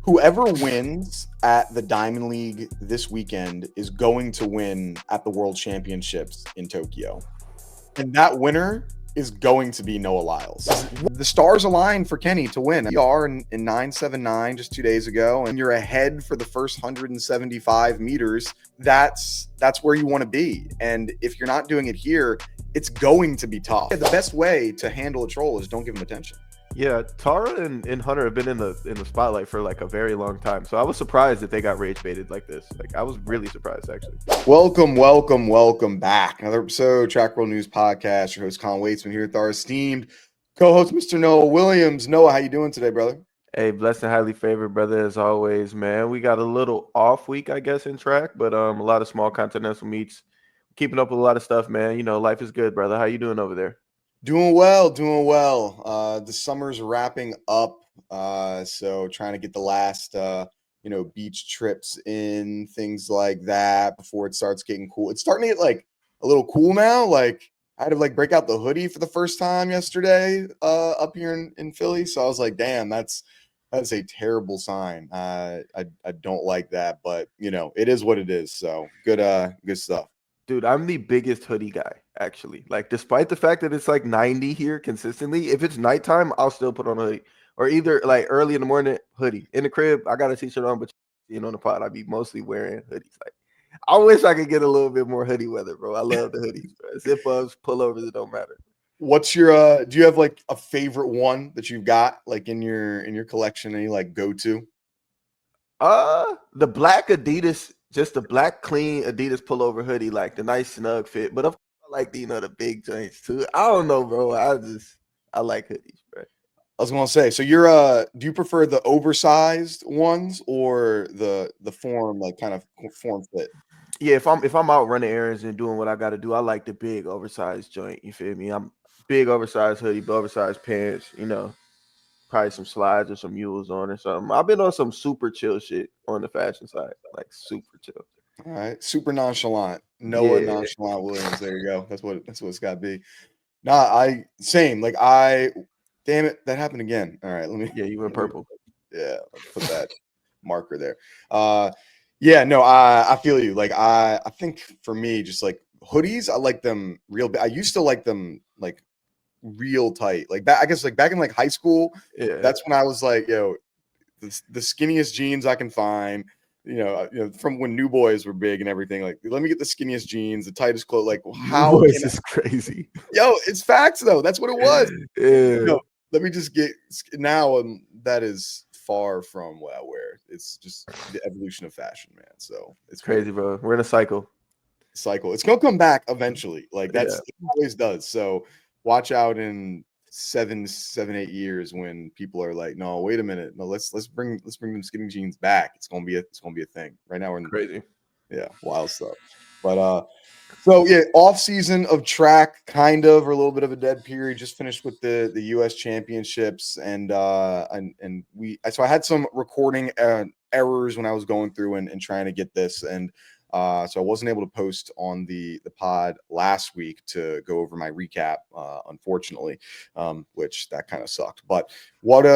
Whoever wins at the Diamond League this weekend is going to win at the World Championships in Tokyo. And that winner is going to be Noah Lyles. The stars aligned for Kenny to win. We are in 979 just 2 days ago, and you're ahead for the first 175 meters. That's where you want to be. And if you're not doing it here, it's going to be tough. The best way to handle a troll is don't give them attention. Yeah, Tara and Hunter have been in the spotlight for like a very long time. So I was surprised that they got rage baited like this. Like I was really surprised actually. Welcome back. Another episode, Track World News Podcast. Your host Colin Waitsman here with our esteemed co-host Mr. Noah Williams. Noah, how you doing today, brother? Hey, blessed and highly favored, brother, as always, man. We got a little off week, I guess, in track, but a lot of small continental meets. Keeping up with a lot of stuff, man. You know, life is good, brother. How you doing over there? Doing well. The summer's wrapping up, so trying to get the last beach trips in, things like that before it starts getting cool. It's starting to get like a little cool now. Like I had to like break out the hoodie for the first time yesterday up here in Philly. So I was like, damn, that's a terrible sign. I don't like that, but it is what it is. So good stuff. Dude, I'm the biggest hoodie guy, actually. Like, despite the fact that it's like 90 here consistently, if it's nighttime, I'll still put on a hoodie. Or either like early in the morning, hoodie. In the crib, I got a t-shirt on, but on the pod, I'd be mostly wearing hoodies. Like, I wish I could get a little bit more hoodie weather, bro. I love the hoodies, bro. Zip-ups, pullovers, it don't matter. What's your do you have like a favorite one that you've got like in your collection and you like go to? The black Adidas, just the black clean Adidas pullover hoodie, like the nice snug fit. But of course, I like the big joints too. I don't know, bro. I like hoodies, bro. I was gonna say, so you're do you prefer the oversized ones or the form, like kind of form fit? Yeah, if I'm out running errands and doing what I got to do, I like the big oversized joint. You feel me? I'm big oversized hoodie, big oversized pants. Probably some slides or some mules on or something. I've been on some super chill shit on the fashion side, like super chill. All right, super nonchalant. Noah Nonchalant Williams. There you go. That's what it's got to be. Nah, same. Like damn it, that happened again. All right, let me. Yeah, you went purple. Yeah, put that marker there. Yeah, no, I feel you. Like I think for me, just like hoodies, I like them real. I used to like them like real tight. Like I guess like back in like high school, that's when I was like, the skinniest jeans I can find. From when New Boys were big and everything. Like, let me get the skinniest jeans, the tightest clothes. Like, how? New Boys is crazy. Yo, it's facts though. That's what it was. Yeah. Let me just get now. That is far from what I wear. It's just the evolution of fashion, man. So it's crazy, bro. We're in a cycle. It's gonna come back eventually. Like it always does. So watch out in 7-8 years when people are like, no, wait a minute, no, let's bring them skinny jeans back. It's gonna be a thing. Right now we're in crazy, wild stuff. But so yeah, off season of track, kind of, or a little bit of a dead period. Just finished with the U.S. championships, and so I had some recording errors when I was going through and trying to get this, and so I wasn't able to post on the pod last week to go over my recap, unfortunately, which that kind of sucked. But what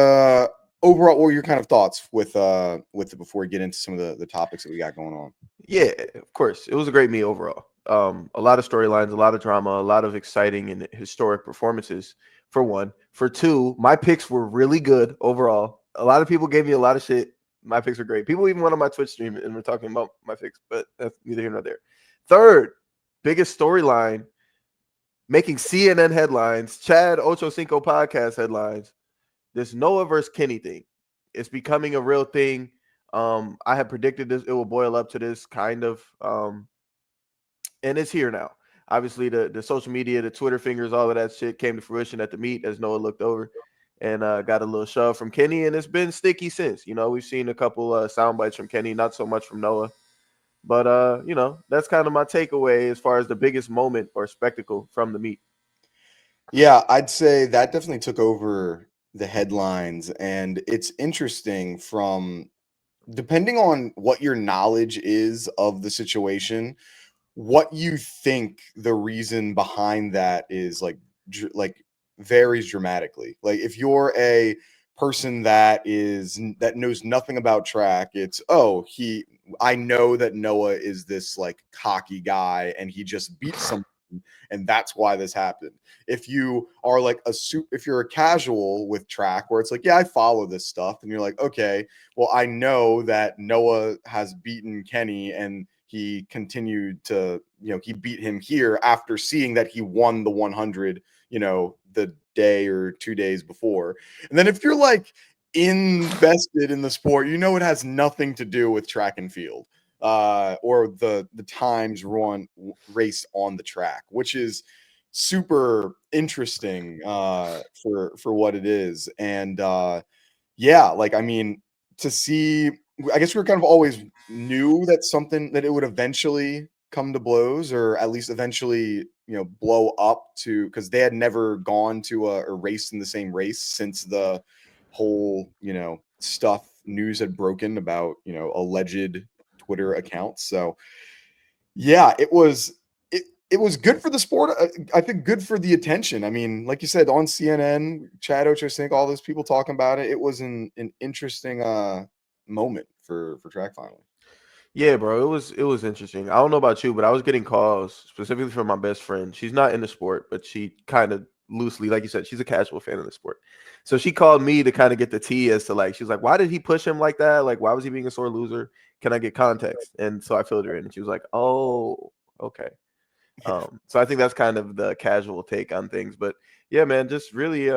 overall, what were your kind of thoughts with it before we get into some of the topics that we got going on? Yeah, of course, it was a great meet overall. A lot of storylines, a lot of drama, a lot of exciting and historic performances. For one, for two, my picks were really good overall. A lot of people gave me a lot of shit. My picks are great. People even went on my Twitch stream and were talking about my picks, but that's neither here nor there. Third, biggest storyline, making CNN headlines, Chad Ocho Cinco podcast headlines. This Noah versus Kenny thing. It's becoming a real thing. I had predicted this. It will boil up to this kind of, and it's here now. Obviously, the social media, the Twitter fingers, all of that shit came to fruition at the meet as Noah looked over and got a little shove from Kenny, and it's been sticky since. We've seen a couple sound bites from Kenny, not so much from Noah. But, that's kind of my takeaway as far as the biggest moment or spectacle from the meet. Yeah, I'd say that definitely took over the headlines, and it's interesting from depending on what your knowledge is of the situation, what you think the reason behind that is like varies dramatically. Like if you're a person that knows nothing about track. It's, I know that Noah is this like cocky guy and he just beat someone and that's why this happened. If you are like if you're a casual with track where it's like, yeah, I follow this stuff, and you're like, okay, well, I know that Noah has beaten Kenny and he continued to, he beat him here after seeing that he won the 100, the day or 2 days before. And then if you're like invested in the sport, it has nothing to do with track and field or the times race on the track, which is super interesting for what it is. And yeah, like, I mean, to see, I guess we were kind of always knew that it would eventually come to blows, or at least eventually, blow up to, because they had never gone to a race in the same race since the whole, news had broken about, alleged Twitter accounts. So yeah, it was good for the sport. I think good for the attention. I mean, like you said, on CNN, Chad Ochocinco, all those people talking about it. It was an interesting moment for track finally. Yeah, bro, it was interesting. I don't know about you, but I was getting calls specifically from my best friend. She's not in the sport, but she kind of loosely, like you said, she's a casual fan of the sport. So she called me to kind of get the tea as to like, she's like, why did he push him like that? Like, why was he being a sore loser? Can I get context? And so I filled her in, and she was like, oh, okay. So I think that's kind of the casual take on things. But yeah, man, just really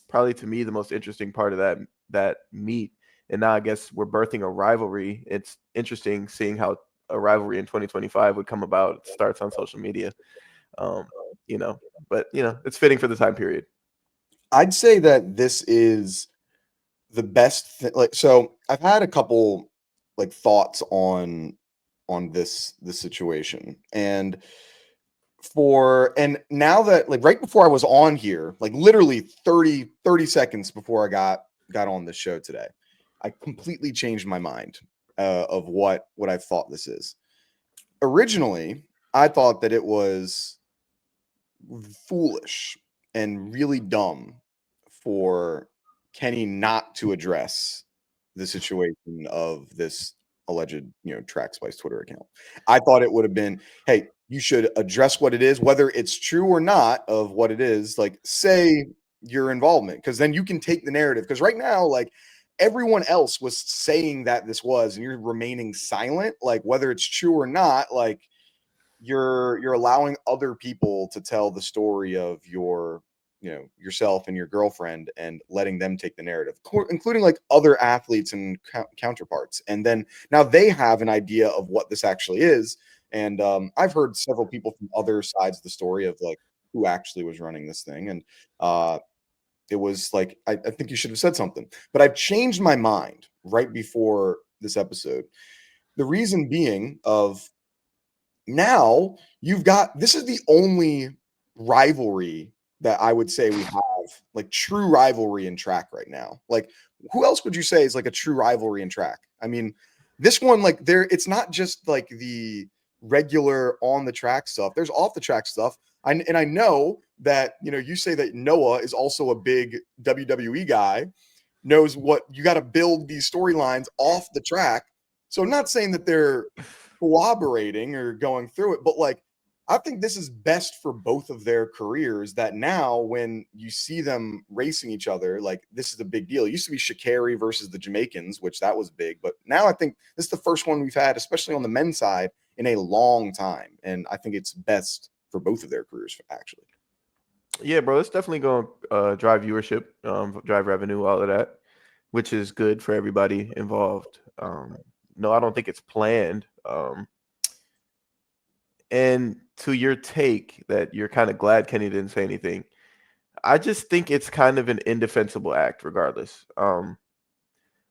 probably to me the most interesting part of that meet. And now I guess we're birthing a rivalry. It's interesting seeing how a rivalry in 2025 would come about. It starts on social media. Um, you know, but it's fitting for the time period. I'd say that this is the best thing. Like, so I've had a couple like thoughts on this situation, and now that, like, right before I was on here, like literally 30 seconds before I got on the show today, I completely changed my mind of what I thought this is. Originally, I thought that it was foolish and really dumb for Kenny not to address the situation of this alleged, Track Spice Twitter account. I thought it would have been, hey, you should address what it is, whether it's true or not of what it is. Like, say your involvement, because then you can take the narrative. Because right now, like, everyone else was saying that this was, and you're remaining silent. Like, whether it's true or not, like, you're allowing other people to tell the story of yourself and your girlfriend, and letting them take the narrative, including like other athletes and counterparts. And then now they have an idea of what this actually is. And I've heard several people from other sides of the story of like who actually was running this thing. And it was like, I think you should have said something, but I've changed my mind right before this episode. The reason being of, now you've got, this is the only rivalry that I would say we have, like true rivalry in track right now. Like, who else would you say is like a true rivalry in track? I mean, this one, like, it's not just like the regular on the track stuff. There's off the track stuff. And I know that, you say that Noah is also a big WWE guy, knows what you got to build these storylines off the track. So I'm not saying that they're cooperating or going through it, but like, I think this is best for both of their careers, that now when you see them racing each other, like, this is a big deal. It used to be Sha'Carri versus the Jamaicans, which that was big, but now I think this is the first one we've had, especially on the men's side, in a long time. And I think it's best for both of their careers, actually. Yeah, bro, it's definitely going to drive viewership, drive revenue, all of that, which is good for everybody involved. No, I don't think it's planned. And to your take that you're kind of glad Kenny didn't say anything, I just think it's kind of an indefensible act, regardless.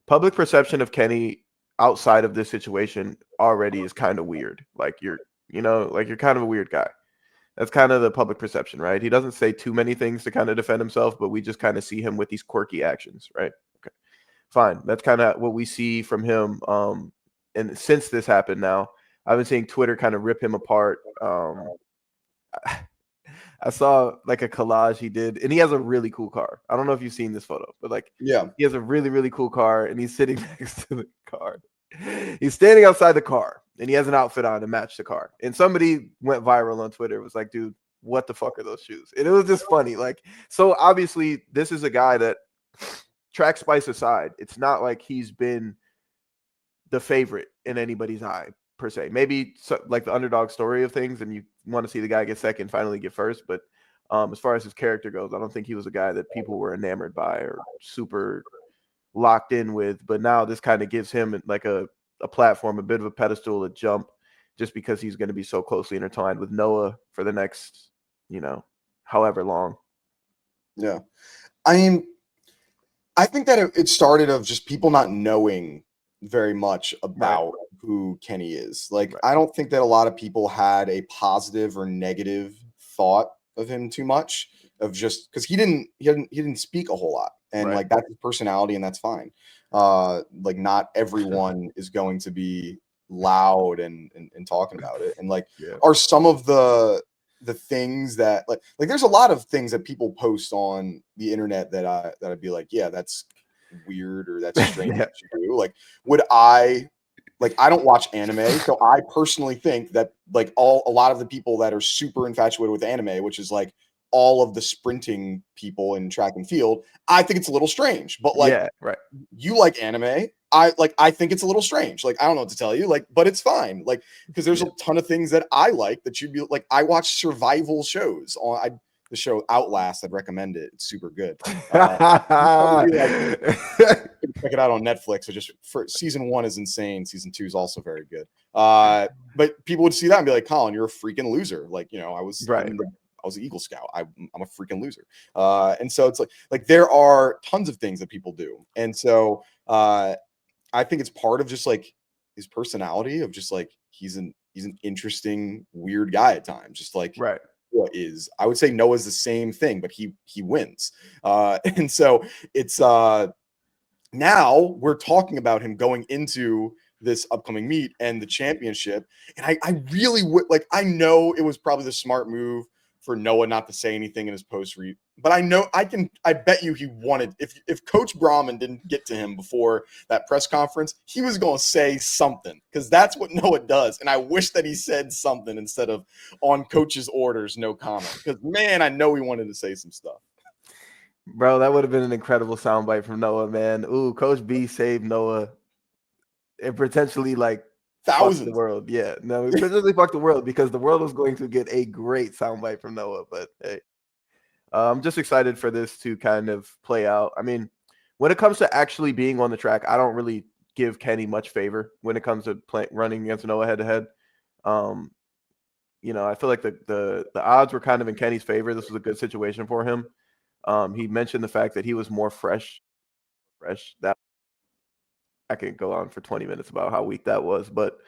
Public perception of Kenny outside of this situation already is kind of weird. Like like you're kind of a weird guy. That's kind of the public perception, right? He doesn't say too many things to kind of defend himself, but we just kind of see him with these quirky actions, right? Okay, fine. That's kind of what we see from him. And since this happened now, I've been seeing Twitter kind of rip him apart. I saw like a collage he did, and he has a really cool car. I don't know if you've seen this photo, but like Yeah. he has a really, really cool car, and he's sitting next to the car. He's standing outside the car, and he has an outfit on to match the car. And somebody went viral on Twitter. It was like, dude, what the fuck are those shoes? And it was just funny. Like, so obviously, this is a guy that, track spice aside, it's not like he's been the favorite in anybody's eye per se. Maybe like the underdog story of things, and you want to see the guy get second, finally get first. But as far as his character goes, I don't think he was a guy that people were enamored by or super locked in with. But now this kind of gives him like a platform, a bit of a pedestal, a jump, just because he's going to be so closely intertwined with Noah for the next, however long. Yeah. I mean, I think that it started of just people not knowing very much about who Kenny is. Like, I don't think that a lot of people had a positive or negative thought of him too much, of just because he didn't speak a whole lot, and like that's his personality, and that's fine. Like not everyone is going to be loud and talking about it, and like are some of the things that like there's a lot of things that people post on the internet that I'd be like, yeah, that's weird or that's strange to do. Like, would I don't watch anime, so I personally think that like a lot of the people that are super infatuated with anime, which is like all of the sprinting people in track and field, I think it's a little strange. But like, you like anime, I think it's a little strange. Like, I don't know what to tell you, like, but it's fine. Like, because there's a ton of things that I like that you'd be like, I watch survival shows on the show Outlast. I'd recommend it. It's super good. Check it out on Netflix. So just for season 1 is insane. Season 2 is also very good. But people would see that and be like, Colin, you're a freaking loser. Like, I was I was an Eagle Scout. I'm a freaking loser. And so it's like there are tons of things that people do. And so I think it's part of just like his personality of just like he's an interesting, weird guy at times. Just like what is, I would say Noah's the same thing, but he wins. And so it's now we're talking about him going into this upcoming meet and the championship. And I really would like, I know it was probably the smart move for Noah not to say anything in his post read, but I bet you he wanted, if Coach Brahman didn't get to him before that press conference, he was going to say something, because that's what Noah does. And I wish that he said something instead of on coach's orders, no comment, because man, I know he wanted to say some stuff. Bro, that would have been an incredible soundbite from Noah, man. Ooh, Coach B saved Noah and potentially like thousands fuck the world. Yeah, no, potentially fuck the world, because the world was going to get a great soundbite from Noah. But hey, I'm just excited for this to kind of play out. I mean, when it comes to actually being on the track, I don't really give Kenny much favor when it comes to running against Noah head to head. I feel like the odds were kind of in Kenny's favor. This was a good situation for him. He mentioned the fact that he was more fresh. That I could go on for 20 minutes about how weak that was, but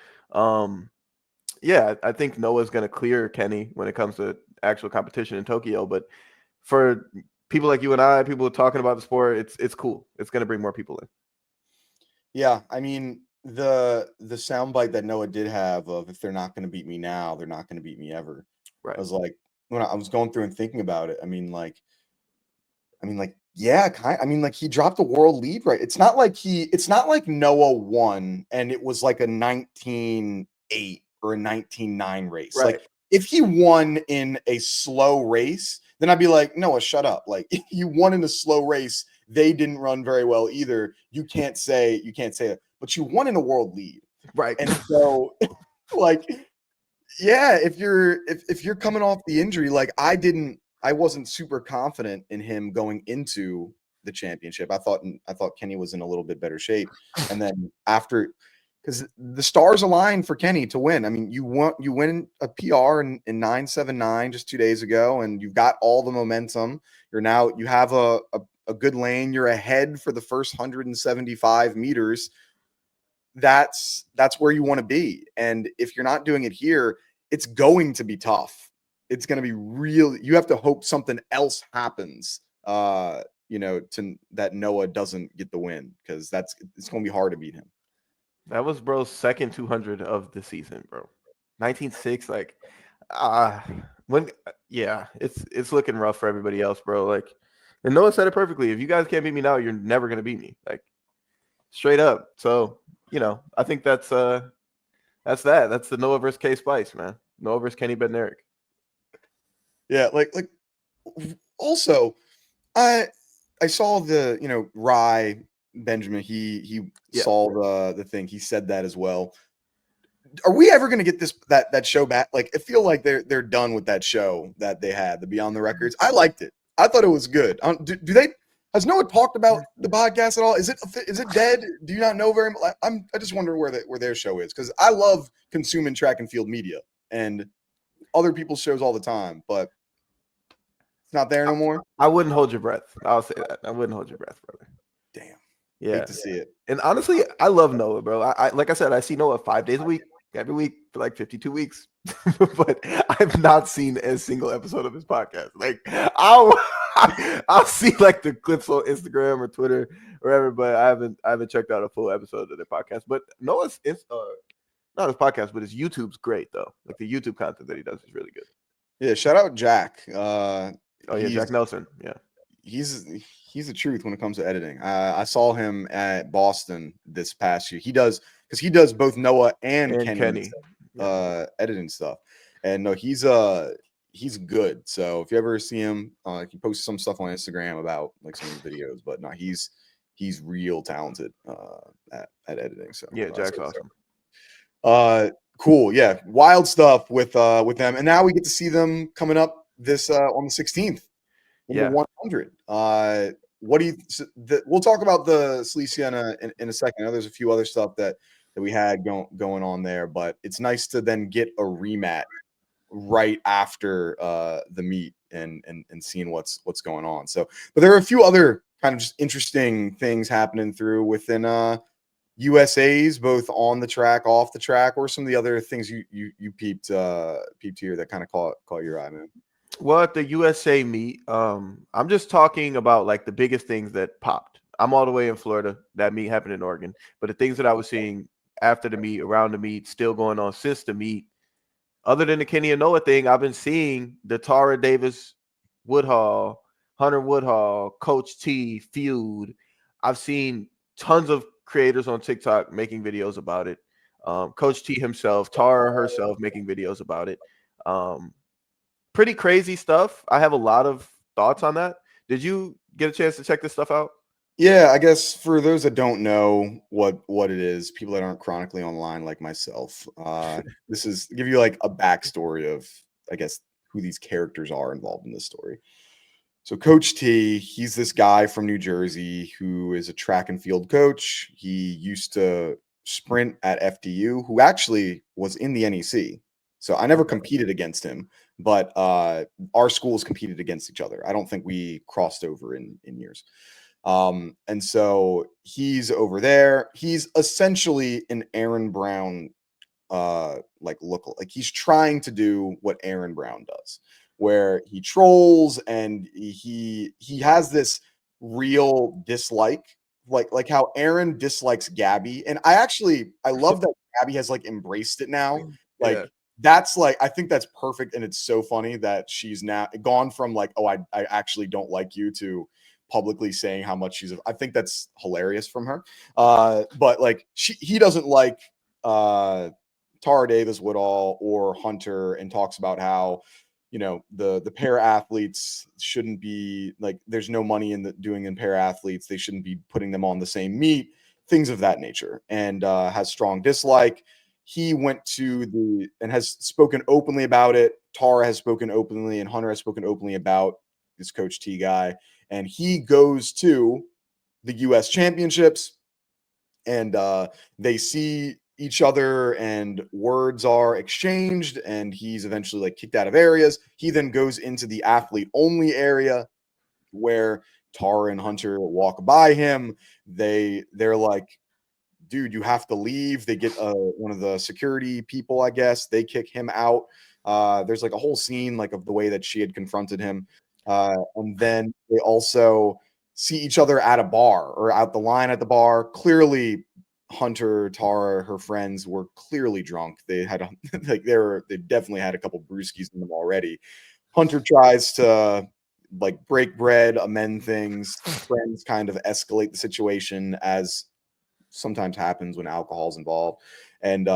yeah, I think Noah's going to clear Kenny when it comes to actual competition in Tokyo. But for people like you and I, people talking about the sport, it's cool. It's going to bring more people in. Yeah, I mean, the soundbite that Noah did have of, if they're not going to beat me now, they're not going to beat me ever. I was like, when I was going through and thinking about it, I mean, yeah, like he dropped a world lead, right? It's not like Noah won and it was like a 19-8 or a 19-9 race. Right. Like, if he won in a slow race, then I'd be like, Noah, shut up. Like, if you won in a slow race, they didn't run very well either. You can't say it, but you won in a world lead. Right. And so like, yeah, if you're coming off the injury, like I wasn't super confident in him going into the championship. I thought Kenny was in a little bit better shape. And then after, because the stars aligned for Kenny to win. I mean, you win a PR in 9.79 just 2 days ago, and you've got all the momentum. You have a good lane. You're ahead for the first 175 meters. That's where you want to be. And if you're not doing it here, it's going to be tough. It's going to be real. You have to hope something else happens, to that Noah doesn't get the win, because it's going to be hard to beat him. That was bro's second 200 of the season, bro. 19.6. Like, Uh when yeah, it's looking rough for everybody else, bro. Like, and Noah said it perfectly. If you guys can't beat me now, you're never gonna beat me. Like, straight up. So, I think that's that. That's the Noah versus K Spice, man. Noah versus Kenny Bednarek. Yeah, like also I saw the Rye Benjamin. He Yeah. saw the thing. He said that as well. Are we ever going to get that show back? Like, I feel like they're done with that show that they had, the Beyond the Records. I liked it. I thought it was good. Do they? Has Noah talked about the podcast at all? Is it dead? Do you not know very much? I just wonder where their show is, because I love consuming track and field media and other people's shows all the time, but it's not there no more. I wouldn't hold your breath. I'll say that. I wouldn't hold your breath, brother. Damn, Yeah. hate to see it. And honestly, I love Noah, bro. I like I said, I see Noah 5 days a week, every week for like 52 weeks. But I've not seen a single episode of his podcast. Like, I'll see like the clips on Instagram or Twitter or wherever, but I haven't checked out a full episode of their podcast. But Noah's not his podcast, but his YouTube's great though. Like, the YouTube content that he does is really good. Yeah, shout out Jack. Oh yeah, Jack Nelson. Yeah. He's the truth when it comes to editing. I saw him at Boston this past year. He does both Noah and Kenny's editing stuff, and no, he's good. So if you ever see him, he posts some stuff on Instagram about like some of the videos. But no, he's real talented at editing. So Yeah, Jack's awesome. Cool. Yeah, wild stuff with them, and now we get to see them coming up this on the 16th. Yeah. 100. What do you? We'll talk about the Selecia in a second. I know there's a few other stuff that we had going on there, but it's nice to then get a rematch right after the meet and seeing what's going on. So, but there are a few other kind of just interesting things happening through within USA's, both on the track, off the track, or some of the other things you peeped here that kind of caught your eye, man. Well, at the USA meet, I'm just talking about like the biggest things that popped. I'm all the way in Florida. That meet happened in Oregon, but the things that I was seeing after the meet, around the meet, still going on since the meet, other than the Kenny and Noah thing, I've been seeing the Tara Davis-Woodhall, Hunter Woodhall, Coach T feud. I've seen tons of creators on TikTok making videos about it. Coach T himself, Tara herself making videos about it. Pretty crazy stuff. I have a lot of thoughts on that. Did you get a chance to check this stuff out? Yeah, I guess for those that don't know what it is, people that aren't chronically online like myself, this is give you like a backstory of, I guess, who these characters are involved in this story. So Coach T, he's this guy from New Jersey who is a track and field coach. He used to sprint at FDU, who actually was in the NEC. So I never competed against him, but our schools competed against each other. I don't think we crossed over in years. And so he's over there. He's essentially an Aaron Brown like he's trying to do what Aaron Brown does, where he trolls and he has this real dislike, like how Aaron dislikes Gabby. And I love that Gabby has like embraced it now. Like, Yeah. that's like, I think that's perfect. And it's so funny that she's now gone from like, oh, I actually don't like you, to publicly saying how much I think that's hilarious from her. But like he doesn't like Tara Davis-Woodhall or Hunter, and talks about how, the pair athletes shouldn't be like, there's no money in doing pair athletes. They shouldn't be putting them on the same meet, things of that nature, and has strong dislike. He went to and has spoken openly about it. Tara has spoken openly, and Hunter has spoken openly about this Coach T guy. And he goes to the US championships, and they see each other, and words are exchanged, and he's eventually like kicked out of areas. He then goes into the athlete only area, where Tara and Hunter walk by him. They're like, dude, you have to leave. They get one of the security people, I guess. They kick him out. There's like a whole scene like of the way that she had confronted him. And then they also see each other at a bar, or out the line at the bar. Clearly Hunter, Tara, her friends were clearly drunk. They had they definitely had a couple brewskis in them already. Hunter tries to like break bread, amend things. Friends kind of escalate the situation, as sometimes happens when alcohol's involved. And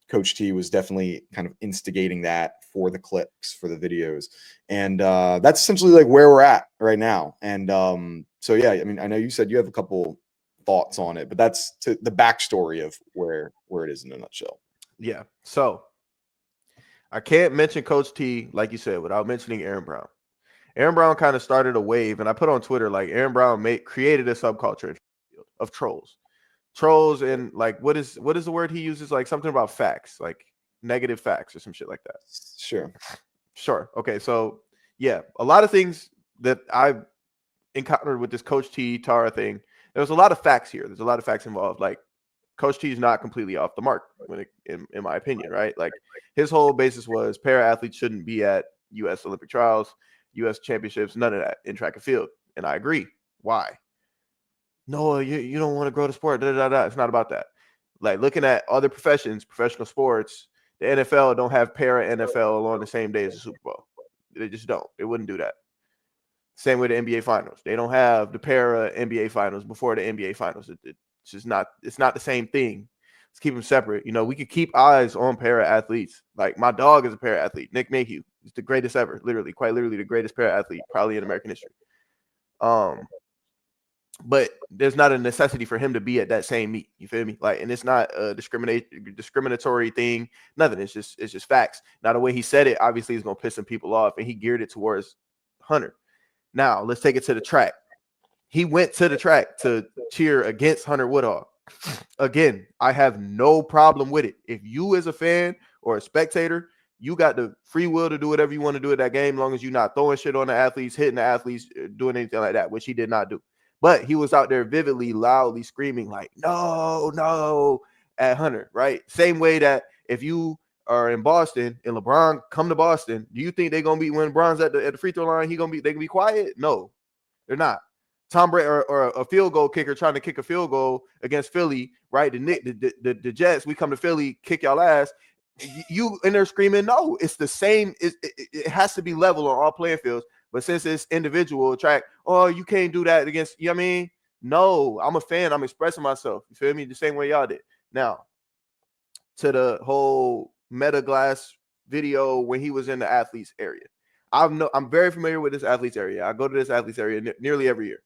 Coach T was definitely kind of instigating that for the clips, for the videos. And that's essentially like where we're at right now. And so, yeah, I mean, I know you said you have a couple thoughts on it, but that's the backstory of where it is in a nutshell. Yeah. So I can't mention Coach T, like you said, without mentioning Aaron Brown. Aaron Brown kind of started a wave, and I put on Twitter like Aaron Brown created a subculture of trolls. Trolls and like what is the word he uses? Like something about facts, like negative facts or some shit like that. Sure. Sure. Okay. So yeah, a lot of things that I've encountered with this Coach T Tara thing. There's a lot of facts here. There's a lot of facts involved. Like Coach T is not completely off the mark in my opinion, right? Like his whole basis was para athletes shouldn't be at U.S. Olympic trials, U.S. championships, none of that in track and field. And I agree. Why? No, you don't want to grow the sport. Da, da, da. It's not about that. Like looking at other professions, professional sports, the NFL don't have para NFL on the same day as the Super Bowl. They just don't. They wouldn't do that. Same with the NBA Finals. They don't have the para NBA Finals before the NBA Finals. It's just not. It's not the same thing. Let's keep them separate. You know, we could keep eyes on para athletes. Like my dog is a para athlete. Nick Mayhew is the greatest ever. Literally, quite literally, the greatest para athlete probably in American history. But there's not a necessity for him to be at that same meet. You feel me? Like, and it's not a discriminatory thing. Nothing. It's just facts. Now, the way he said it, obviously, is gonna piss some people off, and he geared it towards Hunter. Now, let's take it to the track. He went to the track to cheer against Hunter Woodhall. Again, I have no problem with it. If you, as a fan or a spectator, you got the free will to do whatever you want to do at that game, as long as you're not throwing shit on the athletes, hitting the athletes, doing anything like that, which he did not do. But he was out there vividly, loudly screaming like, no, no, at Hunter, right? Same way that if you are in Boston and LeBron come to Boston, do you think they're going to be, when LeBron's at the free throw line, they going to be quiet? No, they're not. Tom Brady or a field goal kicker trying to kick a field goal against Philly, right? The Jets, we come to Philly, kick y'all ass. You in there screaming, no, it's the same. It has to be level on all playing fields. But since it's individual track, oh, you can't do that against, you know what I mean? No, I'm a fan. I'm expressing myself. You feel me? The same way y'all did. Now, to the whole Meta Glass video when he was in the athletes area. I'm very familiar with this athletes area. I go to this athletes area nearly every year.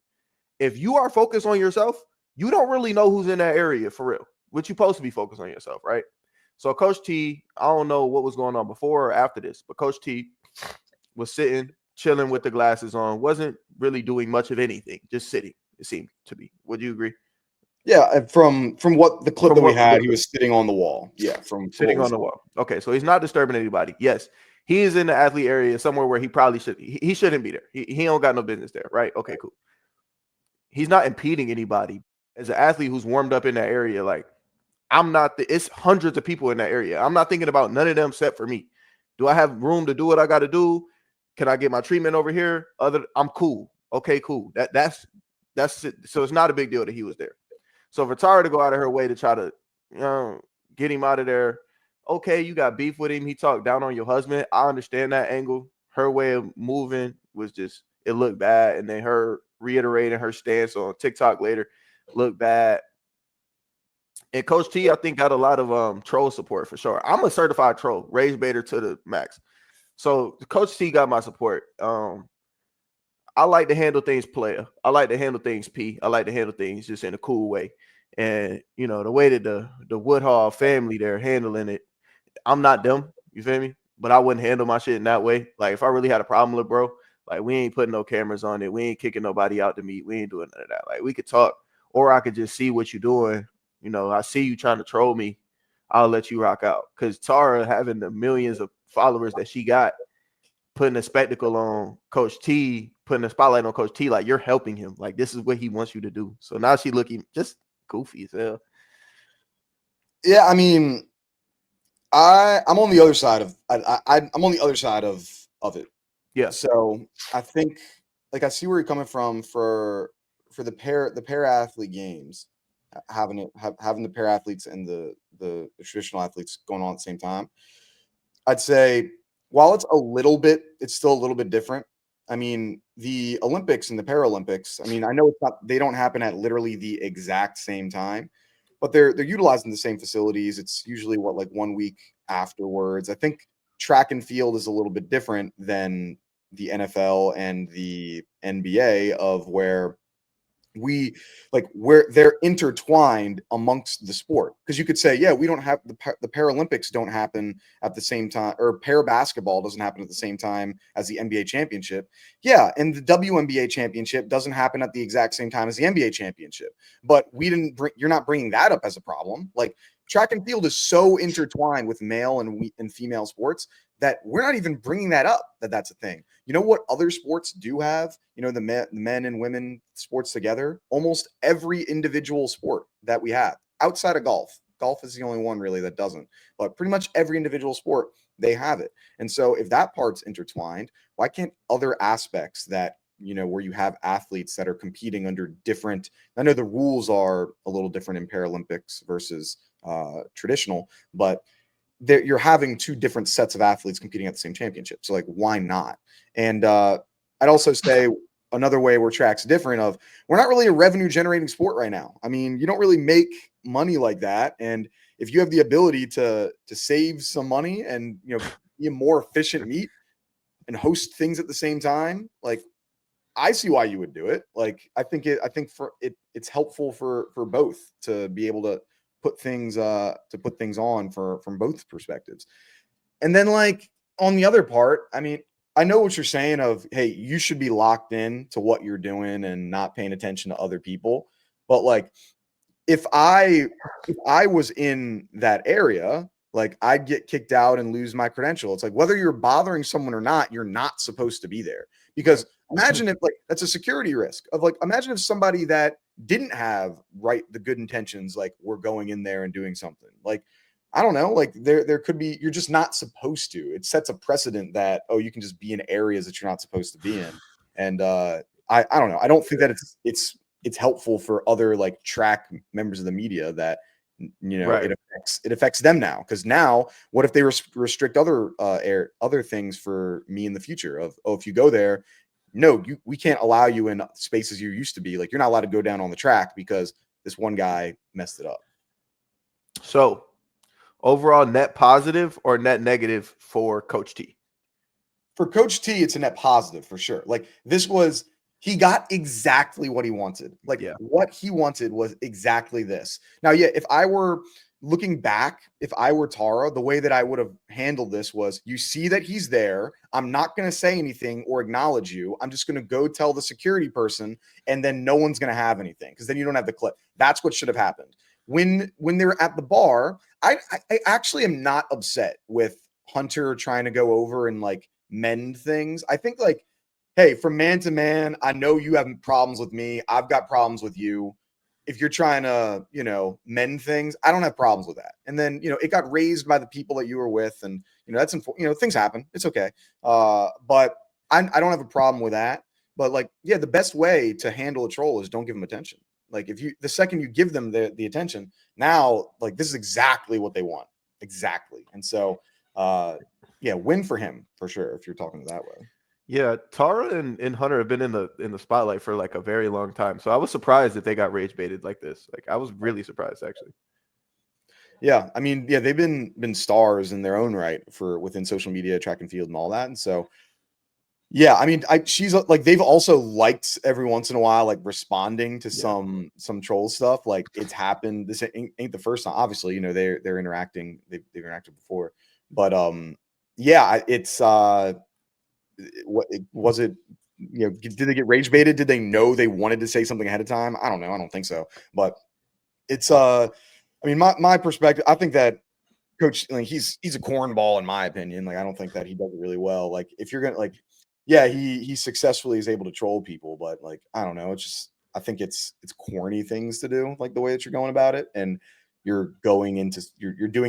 If you are focused on yourself, you don't really know who's in that area for real. What you're supposed to be focused on yourself, right? So Coach T, I don't know what was going on before or after this, but Coach T was sitting, chilling with the glasses on, wasn't really doing much of anything, just sitting, it seemed to be. Would you agree? Yeah, from what the clip From that we what had, he was sitting on the wall. Yeah, from sitting what on was the wall. Okay, so he's not disturbing anybody. Yes, he is in the athlete area somewhere where he probably should. He shouldn't be there. He don't got no business there, right? Okay, cool. He's not impeding anybody. As an athlete who's warmed up in that area, like I'm not. It's hundreds of people in that area. I'm not thinking about none of them except for me. Do I have room to do what I got to do? Can I get my treatment over here? I'm cool. Okay, cool. That's it. So it's not a big deal that he was there. So for Tara to go out of her way to try to, get him out of there. Okay, you got beef with him. He talked down on your husband. I understand that angle. Her way of moving was just, it looked bad. And then her reiterating her stance on TikTok later looked bad. And Coach T, I think, got a lot of troll support for sure. I'm a certified troll, Rage Baiter to the max. So Coach T got my support. I like to handle things player. I like to handle things P. I like to handle things just in a cool way. And the way that the Woodhall family they're handling it, I'm not them. You feel me? But I wouldn't handle my shit in that way. Like if I really had a problem with bro, like we ain't putting no cameras on it. We ain't kicking nobody out to meet. We ain't doing none of that. Like we could talk, or I could just see what you're doing. I see you trying to troll me. I'll let you rock out. Because Tara having the millions of followers that she got, putting a spectacle on Coach T, putting a spotlight on Coach T, like you're helping him. Like this is what he wants you to do. So now she looking just goofy as hell. Yeah, I mean, I'm on the other side of I'm on the other side of it. Yeah. So I think I see where you're coming from for the para athlete games. having the para athletes and the traditional athletes going on at the same time. I'd say while it's still a little bit different. I mean, the Olympics and the Paralympics, I mean, I know they don't happen at literally the exact same time, but they're utilizing the same facilities. It's usually like 1 week afterwards. I think track and field is a little bit different than the NFL and the NBA, of where where they're intertwined amongst the sport. Because you could say, yeah, we don't have the Paralympics don't happen at the same time, or para basketball doesn't happen at the same time as the NBA championship. Yeah, and the WNBA championship doesn't happen at the exact same time as the NBA championship. But you're not bringing that up as a problem. Like, track and field is so intertwined with male and female sports that we're not even bringing that up, that's a thing. You know what other sports do have? You know, the men and women sports together? Almost every individual sport that we have outside of golf. Golf is the only one really that doesn't. But pretty much every individual sport, they have it. And so if that part's intertwined, why can't other aspects that, you know, where you have athletes that are competing under different, I know the rules are a little different in Paralympics versus traditional, but you're having two different sets of athletes competing at the same championship. So like, why not? And I'd also say another way where track's different of, we're not really a revenue generating sport right now. I mean, you don't really make money like that. And if you have the ability to save some money and, you know, be a more efficient meet and host things at the same time, like, I see why you would do it. Like, I think it's helpful for both to be able to put things on from both perspectives. And then, like, on the other part, I mean, I know what you're saying of, hey, you should be locked in to what you're doing and not paying attention to other people. But like, if I was in that area, like, I'd get kicked out and lose my credential. It's like, whether you're bothering someone or not, you're not supposed to be there. Because imagine if, like, that's a security risk of, like, imagine if somebody that didn't have the good intentions, like, were going in there and doing something. Like, I don't know, like, there could be, you're just not supposed to. It sets a precedent that, oh, you can just be in areas that you're not supposed to be in. And I don't know. I don't think that it's helpful for other, like, track members of the media that, you know, Right. it affects them now. Because now, what if they restrict other things for me in the future? Of, oh, if you go there, no, we can't allow you in spaces you used to be. Like, you're not allowed to go down on the track because this one guy messed it up. So, overall, net positive or net negative for Coach T? For Coach T, it's a net positive for sure. Like, he got exactly what he wanted. Like, Yeah. what he wanted was exactly this. Now, yeah, if I were looking back, if I were Tara, the way that I would have handled this was, you see that he's there. I'm not going to say anything or acknowledge you. I'm just going to go tell the security person, and then no one's going to have anything, because then you don't have the clip. That's what should have happened. When they're at the bar, I actually am not upset with Hunter trying to go over and, like, mend things. I think, like, hey, from man to man, I know you have problems with me. I've got problems with you. If you're trying to, you know, mend things, I don't have problems with that. And then, you know, it got raised by the people that you were with, and, you know, things happen. It's okay. But I don't have a problem with that. But, like, yeah, the best way to handle a troll is don't give them attention. Like, the second you give them the attention, now, like, this is exactly what they want. Exactly. And so, yeah, win for him for sure, if you're talking that way. Yeah, Tara and Hunter have been in the spotlight for like a very long time. So I was surprised that they got rage baited like this. Like, I was really surprised, actually. Yeah, I mean, yeah, they've been stars in their own right for within social media, track and field, and all that. And so, yeah, I mean, she's like, they've also liked every once in a while, like, responding to Yeah. some troll stuff. Like, it's happened. This ain't the first time. Obviously, you know, they're interacting. They've interacted before, but yeah, it's what was it? You know, did they get rage baited? Did they know they wanted to say something ahead of time? I don't know. I don't think so. But it's I mean, my perspective, I think that Coach, like, he's a cornball in my opinion. Like, I don't think that he does it really well. Like, if you're gonna, like, yeah, he successfully is able to troll people, but, like, I don't know. It's just, I think it's corny things to do, like, the way that you're going about it, and you're doing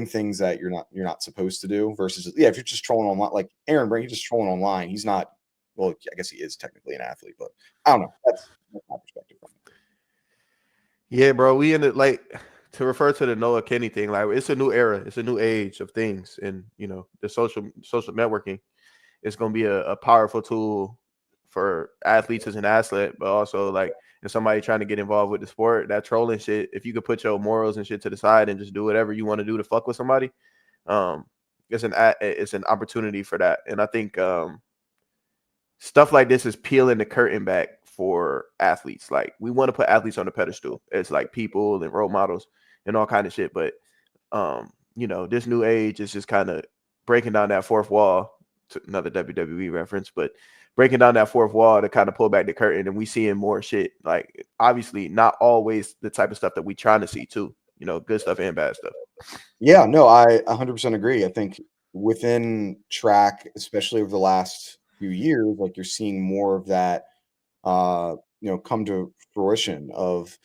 things that you're not supposed to do, versus, yeah, if you're just trolling online, like Aaron Brink, he's just trolling online. He's not, well, I guess he is technically an athlete, but I don't know. That's my perspective from it. Yeah, bro. We in it like to refer to the Noah Kenny thing. Like it's a new era. It's a new age of things, and the social networking is going to be a powerful tool for athletes as an athlete, but also like if somebody trying to get involved with the sport, that trolling shit. If you could put your morals and shit to the side and just do whatever you want to do to fuck with somebody, um, it's an opportunity for that. And I think stuff like this is peeling the curtain back for athletes. Like we want to put athletes on the pedestal as like people and role models and all kind of shit. But this new age is just kind of breaking down that fourth wall. To another WWE reference, but breaking down that fourth wall to kind of pull back the curtain, and we seeing more shit. Like obviously, not always the type of stuff that we trying to see too. Good stuff and bad stuff. Yeah, no, I 100% agree. I think within track, especially over the last few years, like you're seeing more of that come to fruition of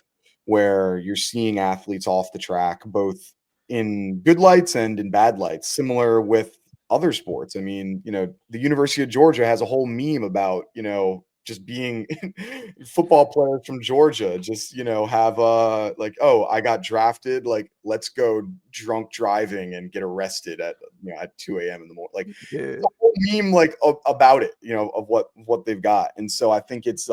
where you're seeing athletes off the track, both in good lights and in bad lights, similar with other sports. I mean, the University of Georgia has a whole meme about, just being football players from Georgia, just, have like, oh, I got drafted, like, let's go drunk driving and get arrested at 2 a.m. in the morning. Like Yeah, a whole meme like about it, of what they've got. And so I think it's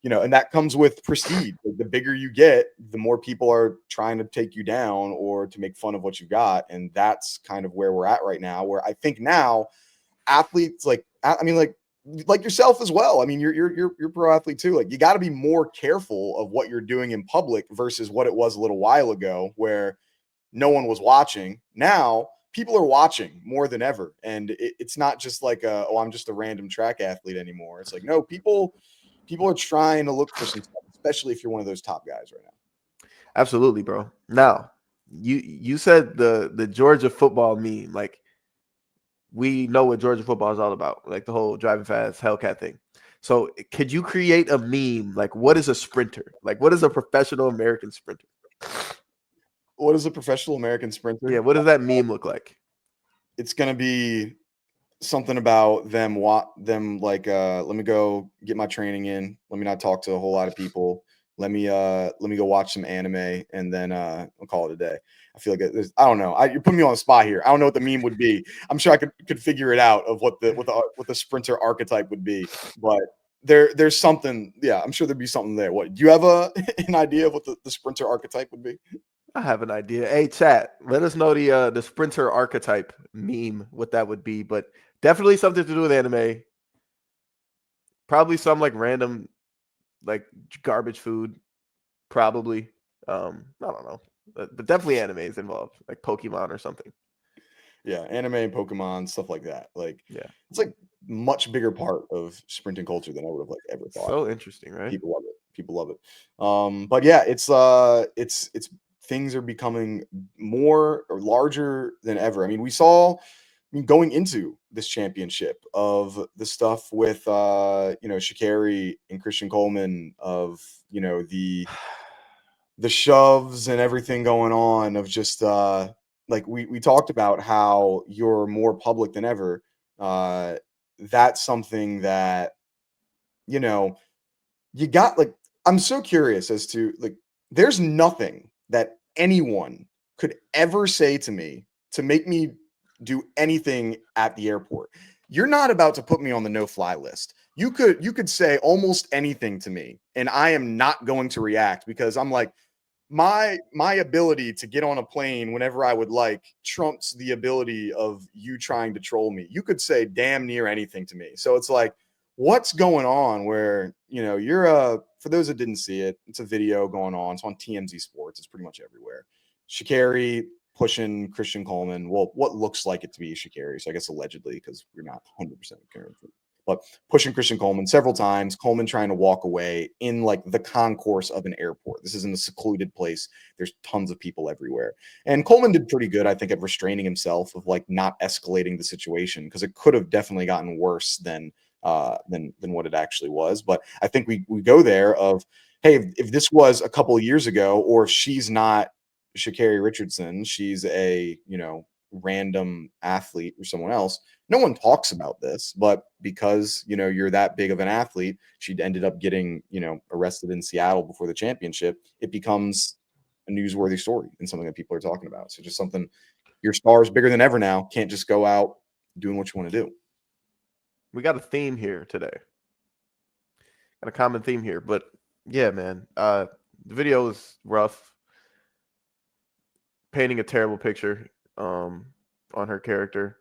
and that comes with prestige. Like, the bigger you get, the more people are trying to take you down or to make fun of what you got. And that's kind of where we're at right now, where I think now athletes like yourself as well. I mean, you're pro athlete too. Like you got to be more careful of what you're doing in public versus what it was a little while ago where no one was watching. Now people are watching more than ever. And it's not just like, oh, I'm just a random track athlete anymore. It's like, no, people are trying to look for some stuff, especially if you're one of those top guys right now. absolutely, bro. Now, you said the Georgia football meme. Like we know what Georgia football is all about, like the whole driving fast Hellcat thing. So, could you create a meme? Like, what is a sprinter? Like, what is a professional American sprinter? What is a professional American Yeah, sprinter? what does that meme look like? It's going to be something about them like let me go get my training in, let me not talk to a whole lot of people, let me go watch some anime, and then I'll call it a day. I feel like I don't know, you're putting me on the spot here. I don't know what the meme would be. I'm sure I could figure it out of what the sprinter archetype would be, but there's something. Yeah, I'm sure there'd be something there. What, do you have an idea of what the sprinter archetype would be? I have an idea. Hey, chat, let us know the sprinter archetype meme, what that would be, but definitely something to do with anime. Probably some like random like garbage food. Probably. I don't know, but definitely anime is involved, like Pokemon or something. Yeah, anime and Pokemon, stuff like that. Like Yeah, it's like much bigger part of sprinting culture than I would have like ever thought. so interesting, right? People love it. People love it. But yeah, it's things are becoming more or larger than ever. I mean, we saw, going into this championship of the stuff with Sha'Carri and Christian Coleman, of the shoves and everything going on, of just like we talked about how you're more public than ever. Uh that's something that you know you got, like, I'm so curious as to, like, there's nothing that anyone could ever say to me to make me do anything at the airport. You're not about to put me on the no-fly list. You could say almost anything to me and I am not going to react, because I'm like, my ability to get on a plane whenever I would like trumps the ability of you trying to troll me. You could say damn near anything to me. So it's like, what's going on where, you're for those that didn't see it, it's a video going on. It's on TMZ Sports. It's pretty much everywhere. Sha'Carri pushing Christian Coleman. Well, what looks like it to be Sha'Carri. So I guess allegedly, because we're not 100% guaranteed, but pushing Christian Coleman several times, Coleman trying to walk away in like the concourse of an airport. This isn't a secluded place. There's tons of people everywhere. And Coleman did pretty good, I think, at restraining himself, of like not escalating the situation, because it could have definitely gotten worse than what it actually was. But I think we go there of, hey, if this was a couple of years ago, or if she's not Sha'Carri Richardson, she's a, random athlete or someone else. No one talks about this, but because, you know, you're that big of an athlete, she ended up getting, you know, arrested in Seattle before the championship. It becomes a newsworthy story and something that people are talking about. So just something, your star is bigger than ever now. Can't just go out doing what you want to do. We got a theme here today. Got a common theme here, but yeah, man. The video is rough, painting a terrible picture on her character.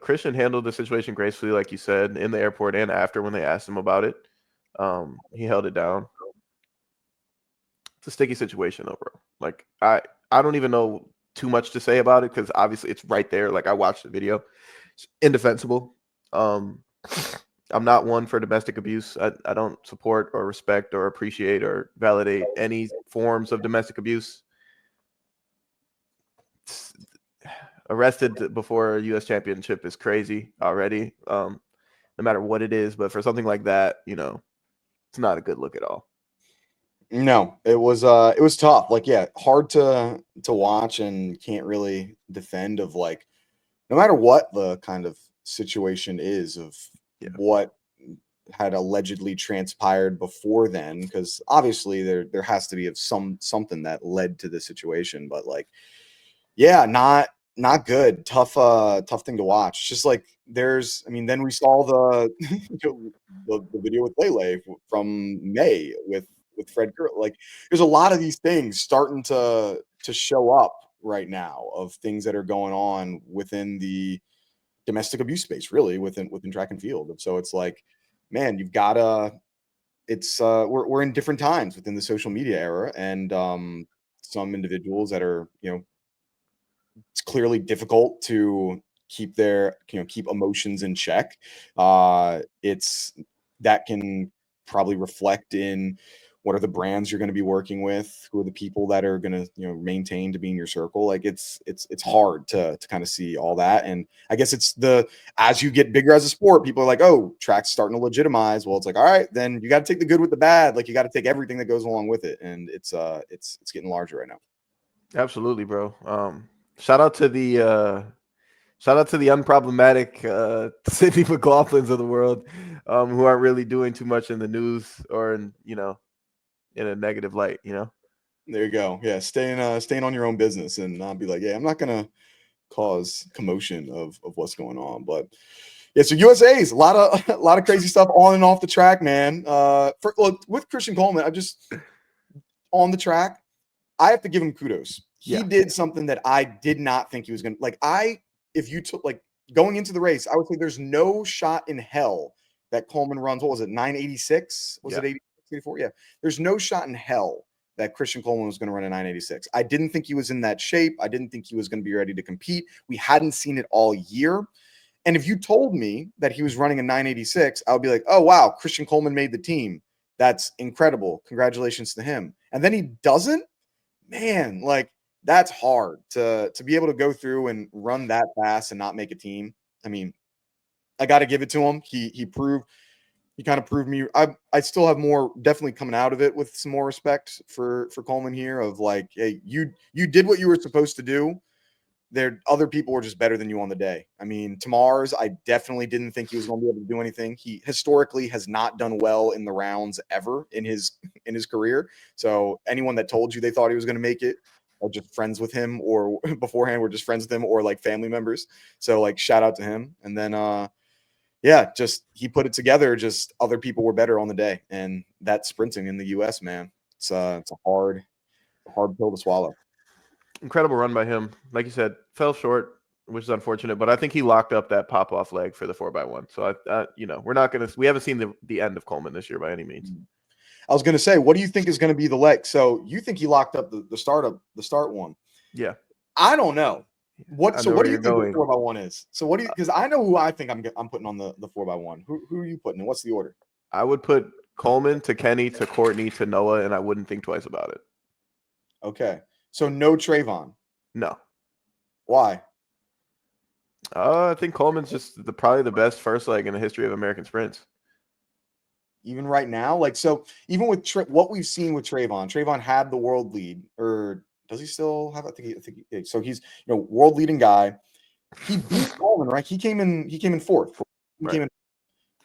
Christian handled the situation gracefully, like you said, in the airport and after when they asked him about it. He held it down. It's a sticky situation overall. Like I don't even know too much to say about it because obviously it's right there. Like I watched the video. It's indefensible. I'm not one for domestic abuse. I don't support or respect or appreciate or validate any forms of domestic abuse. Arrested before a U.S. championship is crazy already, no matter what it is. But for something like that, you know, it's not a good look at all. No, it was tough. Like, yeah, hard to watch and can't really defend of like, no matter what the kind of situation is of what had allegedly transpired before then, because obviously there has to be of something that led to the situation, but like, yeah, not good. Tough thing to watch. Just like I mean, then we saw the video with Lele from May with Fred Kerr. Like, there's a lot of these things starting to show up right now of things that are going on within the domestic abuse space, really within track and field. So it's like, man, you've gotta. It's we're in different times within the social media era, and some individuals that are, you know, it's clearly difficult to keep keep emotions in check. It's that can probably reflect in what are the brands you're going to be working with, who are the people that are going to, you know, maintain to be in your circle. Like it's hard to kind of see all that. And I guess it's as you get bigger as a sport, people are like, oh, track's starting to legitimize. Well, it's like, all right, then you got to take the good with the bad. Like, you got to take everything that goes along with it, and it's getting larger right now. Absolutely, bro. Shout out to the unproblematic Sydney McLaughlins of the world, who aren't really doing too much in the news or in, you know, in a negative light, you know. There you go. Yeah, staying on your own business and not be like, yeah, I'm not gonna cause commotion of what's going on. But yeah, so USA's a lot of a lot of crazy stuff on and off the track, man. With Christian Coleman, I just on the track, I have to give him kudos. He did something that I did not think he was gonna like. If you took like going into the race, I would say there's no shot in hell that Coleman runs. What was it, 986? Was it 84? Yeah, there's no shot in hell that Christian Coleman was going to run a 986. I didn't think he was in that shape. I didn't think he was going to be ready to compete. We hadn't seen it all year. And if you told me that he was running a 986, I would be like, oh, wow, Christian Coleman made the team. That's incredible. Congratulations to him. And then he doesn't. Man, like, that's hard to be able to go through and run that fast and not make a team. I mean, I got to give it to him. He kind of proved me. I still have more definitely coming out of it with some more respect for Coleman here of like, hey, you did what you were supposed to do. There, other people were just better than you on the day. I mean, Tamar's, I definitely didn't think he was going to be able to do anything. He historically has not done well in the rounds ever in his career. So anyone that told you they thought he was going to make it are just friends with him, or beforehand were just friends with him, or like family members. So like, shout out to him. And then yeah, just he put it together. Just other people were better on the day, and that sprinting in the U.S., man, it's a hard pill to swallow. Incredible run by him. Like you said, fell short, which is unfortunate, but I think he locked up that pop-off leg for the 4x1. So you know, we haven't seen the end of Coleman this year by any means. I was going to say, what do you think is going to be the leg? So you think he locked up the start one? Yeah. I don't know. What do you think going. the 4x1 is? So what do you, because I know who I think I'm putting on the 4x1. Who are you putting in? What's the order? I would put Coleman to Kenny to Courtney to Noah, and I wouldn't think twice about it. Okay. So no Trayvon. No. Why? I think Coleman's just probably the best first leg in the history of American sprints. Even right now, like, so even with what we've seen with Trayvon had the world lead, or does he still have? So he's world leading guy. He beat Coleman, right? He came in fourth. He Right. came in.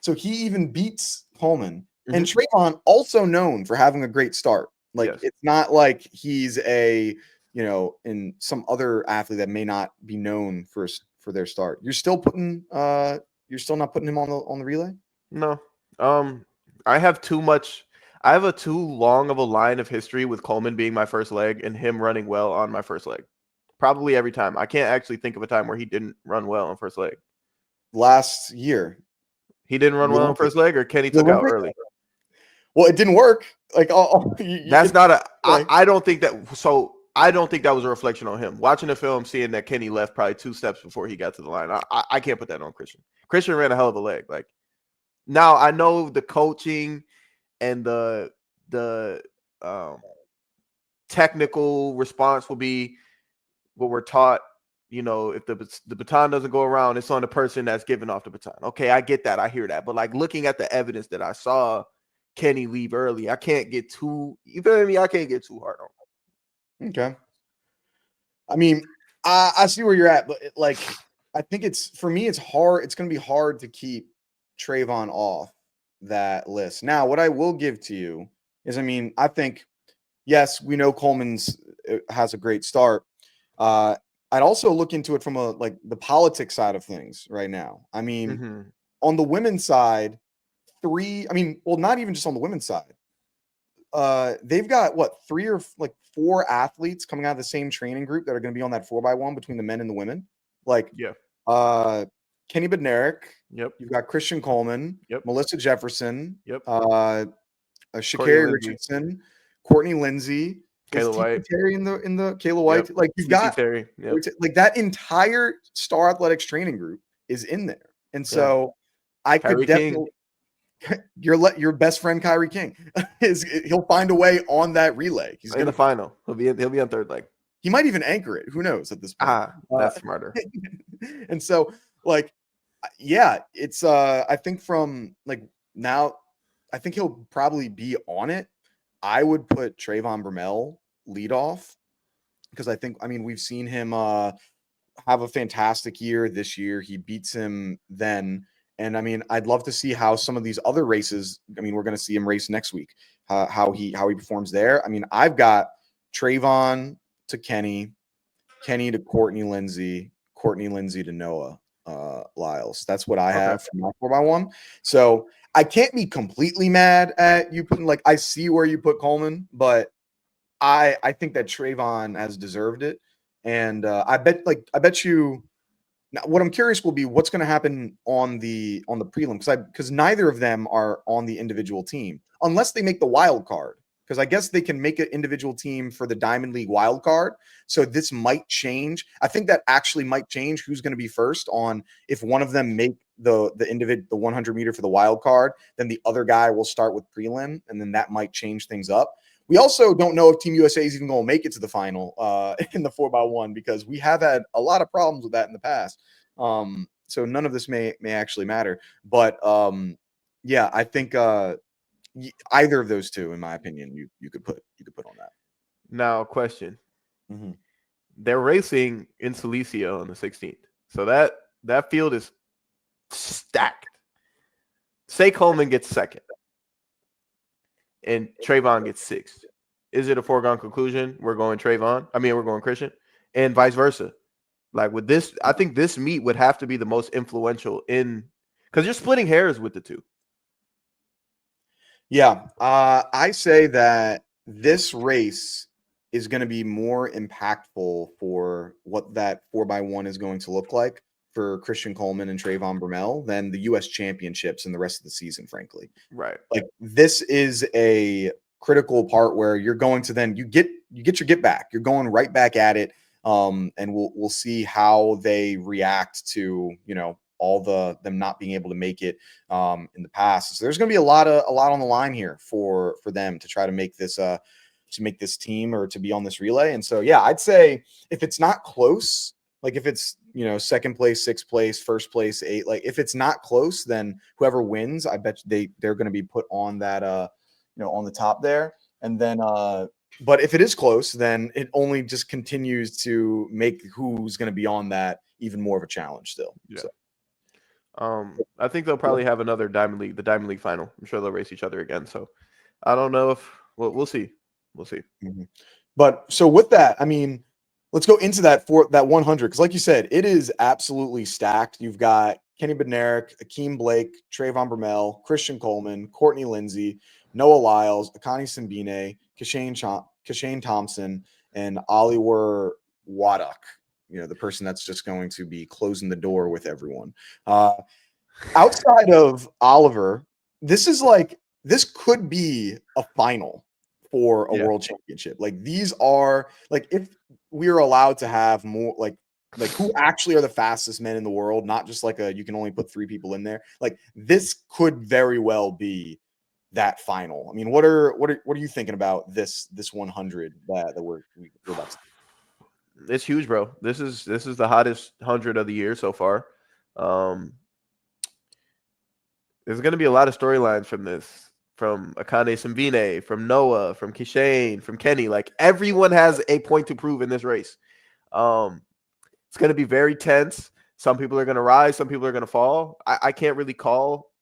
So he even beats Coleman. And Mhm. Trayvon, also known for having a great start. Like, Yes. it's not like he's in some other athlete that may not be known for their start. You're still not putting him on the relay? No. I have too much. I have a too long of a line of history with Coleman being my first leg and him running well on my first leg. Probably every time. I can't actually think of a time where he didn't run well on first leg. Last year, He didn't run the well on Olympics. first leg, or Kenny The took out Olympics? early. Well, it didn't work. Like, That's not a. like, I don't think that. So I don't think that was a reflection on him. Watching the film, seeing that Kenny left probably 2 steps before he got to the line. I can't put that on Christian. Christian ran a hell of a leg. Like, now I know the coaching and the um, technical response will be what we're taught. If the baton doesn't go around, it's on the person that's giving off the baton. Okay, I get that. I hear that. But like, looking at the evidence that I saw Kenny leave early, I can't get too, you feel me? I can't get too hard on him. okay. I mean, I see where you're at, but I think for me, it's hard. It's going to be hard to keep Trayvon off that list. Now, what I will give to you is, I mean, I think, yes, we know Coleman's has a great start. I'd also look into it from the politics side of things right now. I mean, Mm-hmm. on the women's side, not even just on the women's side. They've got three or four athletes coming out of the same training group that are going to be on that 4x1 between the men and the women. Like, Yeah. Kenny Bednarek. Yep. You've got Christian Coleman. Yep. Melissa Jefferson. Yep. Sha'Carri Richardson. Courtney Lindsay. Kayla White. Terry in the Kayla White. Yep. Like, you've got Terry. Yep. like that entire Star Athletics training group is in there, and so I could Kyrie definitely. King. Your best friend Kyrie King he'll find a way on that relay. He's in the final. He'll be on third leg. He might even anchor it. Who knows at this point? That's smarter. And so, it's I think from now, I think he'll probably be on it. I would put Trayvon Bromell lead off because we've seen him have a fantastic year this year. He beats him then. And I'd love to see how some of these other races. We're going to see him race next week. How he performs there. I've got Trayvon to Kenny to Courtney Lindsay to Noah Lyles. That's what I have for my 4x1. So I can't be completely mad at you putting I see where you put Coleman, but I think that Trayvon has deserved it, and I bet you. Now, what I'm curious will be what's going to happen on the prelim because neither of them are on the individual team unless they make the wild card. Because I guess they can make an individual team for the Diamond League wild card. So this might change. I think that actually might change who's going to be first on if one of them make the 100 meter for the wild card, then the other guy will start with prelim, and then that might change things up. We also don't know if Team USA is even going to make it to the final in the 4x1 because we have had a lot of problems with that in the past. So none of this may actually matter. But I think either of those two, in my opinion, you could put on that. Now, question: Mm-hmm. They're racing in Selecia on the 16th, so that field is stacked. Say Coleman gets second and Trayvon gets sixth. Is it a foregone conclusion? We're going Trayvon. We're going Christian, and vice versa. Like with this, I think this meet would have to be the most influential because you're splitting hairs with the two. Yeah, I say that this race is going to be more impactful for what that 4x1 is going to look like for Christian Coleman and Trayvon Bromell than the U.S. championships and the rest of the season, frankly. Right. This is a critical part where you're going to then you get your get back. You're going right back at it. And we'll see how they react to, all them not being able to make it in the past. So there's going to be a lot on the line here for them to try to make this team or to be on this relay. And so, I'd say if it's not close, if it's, second place, sixth place, first place, 8, if it's not close, then whoever wins, I bet they're going to be put on that, on the top there. And then, But if it is close, then it only just continues to make who's going to be on that even more of a challenge still. Yeah. So I think they'll probably have another the Diamond League final. I'm sure they'll race each other again. So I don't know if we'll see. We'll see. But so with that, I mean, let's go into that for that 100 because, like you said, it is absolutely stacked. You've got Kenny Bednarek, Akeem Blake, Trayvon Bromell, Christian Coleman, Courtney Lindsay, Noah Lyles, Akani Simbine, Kashane Thompson, and Oliver Waddock. You know, the person that's just going to be closing the door with everyone. Outside of Oliver, this could be a final for a world championship. Like these are like if we are allowed to have more like who actually are the fastest men in the world, not just like you can only put 3 people in there. Like this could very well be that final. I mean, what are you thinking about this 100 that we're about to? It's huge, bro. This is the hottest 100 of the year so far. There's going to be a lot of storylines from this, from Akane Simbine, from Noah, from Kishane, from Kenny. Like everyone has a point to prove in this race. It's going to be very tense. Some people are going to rise. Some people are going to fall. I can't really call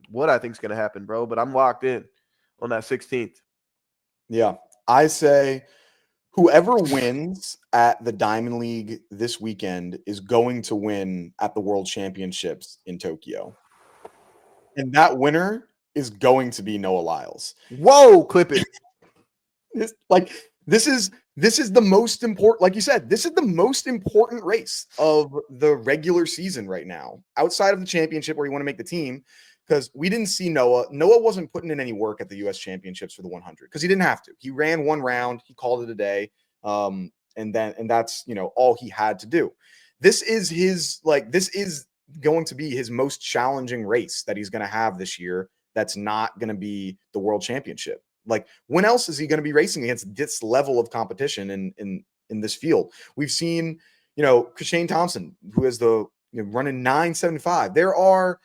what I think is going to happen, bro, but I'm locked in on that 16th. Yeah. I say whoever wins at the Diamond League this weekend is going to win at the World Championships in Tokyo. And that winner is going to be Noah Lyles. Whoa, clip it. This is the most important, like you said, this is the most important race of the regular season right now, outside of the championship where you want to make the team, because we didn't see Noah. Noah wasn't putting in any work at the U.S. championships for the 100 because he didn't have to. He ran one round, he called it a day, and that's all he had to do. This is this is going to be his most challenging race that he's going to have this year. That's not going to be the World Championship. Like, when else is he going to be racing against this level of competition in this field? We've seen, Kashane Thompson, who is running 975. There are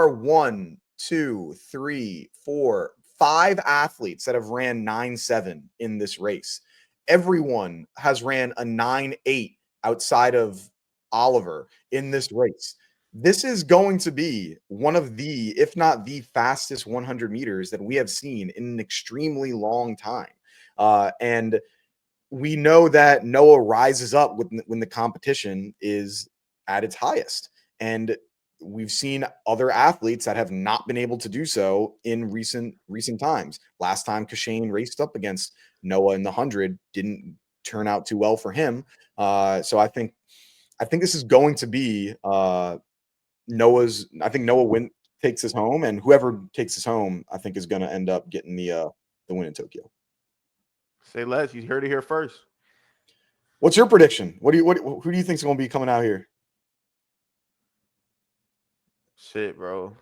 1, 2, 3, 4, 5 athletes that have ran 9.7 in this race. Everyone has ran a 9.8 outside of Oliver in this race. This is going to be one of the, if not the fastest 100 meters that we have seen in an extremely long time. And we know that Noah rises up when the competition is at its highest. And we've seen other athletes that have not been able to do so in recent times. Last time Kashane raced up against Noah in the 100 didn't turn out too well for him. So I think this is going to be I think Noah takes us home, and whoever takes us home, I think is going to end up getting the win in Tokyo. Say less. You heard it here first. What's your prediction? Who do you think is going to be coming out here? Shit, bro.